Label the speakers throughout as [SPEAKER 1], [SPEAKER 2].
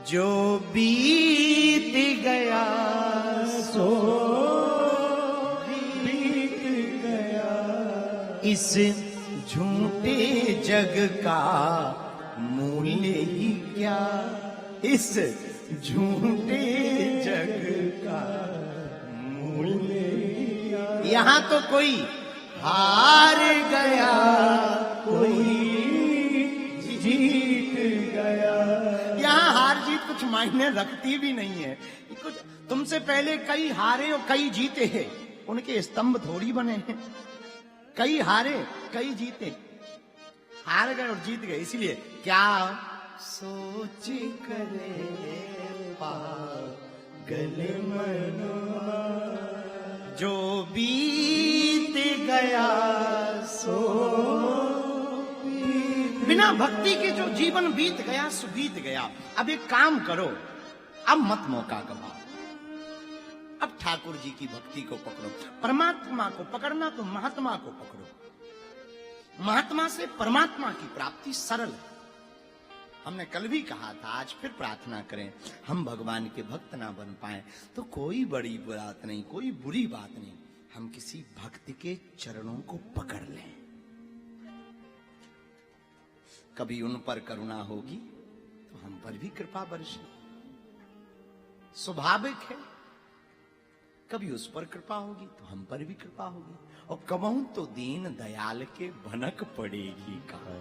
[SPEAKER 1] जो बीत गया सो बीत गया, इस झूठे जग का मूल्य ही क्या, इस झूठे जग का मूल्य ही क्या। यहाँ तो कोई हार गया, कोई जीत गया। यहाँ हार जीत कुछ मायने रखती भी नहीं है। कुछ तुमसे पहले कई हारे और कई जीते हैं, उनके स्तंभ थोड़ी बने हैं। कई हारे कई जीते, हार गए और जीत गए। इसलिए क्या सोच करे पागल मनवा, जो बीत गया सो बिना भक्ति के जो जीवन बीत गया सो बीत गया। अब एक काम करो, अब मत मौका गवाओ, अब ठाकुर जी की भक्ति को पकड़ो। परमात्मा को पकड़ना तो महात्मा को पकड़ो। महात्मा से परमात्मा की प्राप्ति सरल है। हमने कल भी कहा था, आज फिर प्रार्थना करें, हम भगवान के भक्त ना बन पाए तो कोई बड़ी बात नहीं, कोई बुरी बात नहीं। हम किसी भक्त के चरणों को पकड़ लें, कभी उन पर करुणा होगी तो हम पर भी कृपा बरसे, स्वाभाविक है। कभी उस पर कृपा होगी तो हम पर भी कृपा होगी। और कबहू तो दीन दयाल के भनक पड़ेगी कहाँ,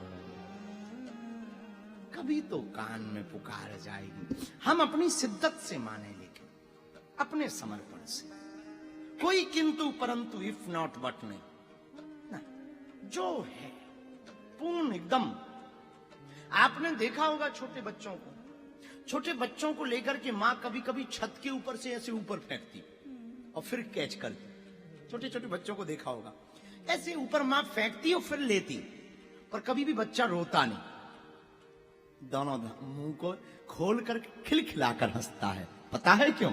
[SPEAKER 1] कभी तो कान में पुकार जाएगी। हम अपनी शिद्दत से माने, लेकिन अपने समर्पण से, कोई किंतु परंतु इफ नॉट बट नहीं ना, जो है पूर्ण एकदम। आपने देखा होगा छोटे बच्चों को, छोटे बच्चों को लेकर के मां कभी कभी छत के ऊपर से ऐसे ऊपर फेंकती और फिर कैच करती। छोटे छोटे बच्चों को देखा होगा, ऐसे ऊपर मां फेंकती और फिर लेती, पर कभी भी बच्चा रोता नहीं, दोनों मुंह को खोल कर खिलखिलाकर हंसता है। पता है क्यों?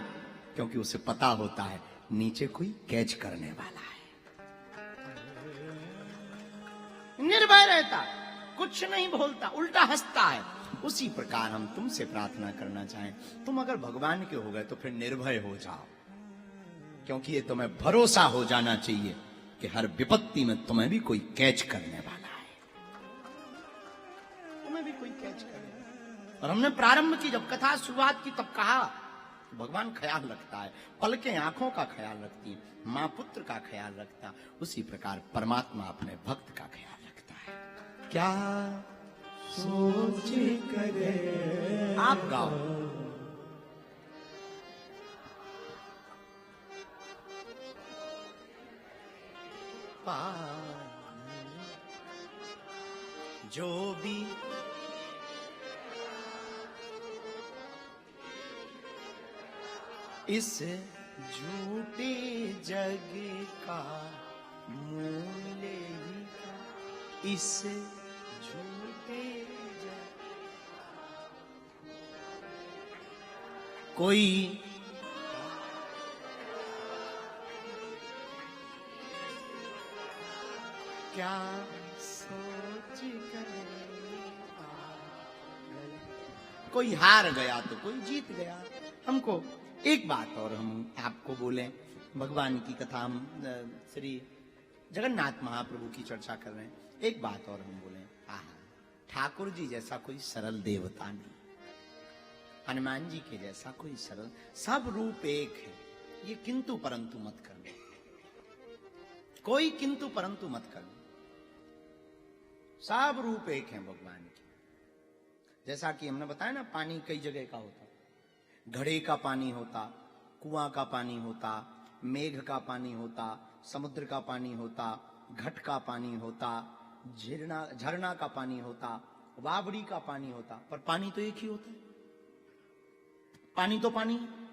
[SPEAKER 1] क्योंकि उसे पता होता है नीचे कोई कैच करने वाला है। निर्भय रहता, कुछ नहीं बोलता, उल्टा हंसता है। उसी प्रकार हम तुमसे प्रार्थना करना चाहें, तुम अगर भगवान के हो गए तो फिर निर्भय हो जाओ, क्योंकि ये तुम्हें भरोसा हो जाना चाहिए कि हर विपत्ति में तुम्हें भी कोई कैच करने वाला है, तुम्हें भी कोई कैच करेगा। और हमने प्रारंभ की, जब कथा शुरुआत की, तब कहा भगवान ख्याल रखता है, पलकें आंखों का ख्याल रखती है, मां पुत्र का ख्याल रखता, उसी प्रकार परमात्मा अपने भक्त का ख्याल रखता है। क्या सोच करे, आप गाओ। जो भी इस झूठे जग का मूल्य ही क्या, इस झूठे जग कोई क्या सोच करे, कोई हार गया तो कोई जीत गया। हमको एक बात और हम आपको बोले, भगवान की कथा, हम श्री जगन्नाथ महाप्रभु की चर्चा कर रहे हैं। एक बात और हम बोले, ठाकुर जी जैसा कोई सरल देवता नहीं, हनुमान जी के जैसा कोई सरल, सब रूप एक है। ये किंतु परंतु मत करना, कोई किंतु परंतु मत करना, सब रूप एक है भगवान के। जैसा कि हमने बताया ना, पानी कई जगह का होता, घड़े का पानी होता, कुआं का पानी होता, मेघ का पानी होता, समुद्र का पानी होता, घट का पानी होता, झरना का पानी होता, बावड़ी का पानी होता, पर पानी तो एक ही होता है। पानी तो पानी है।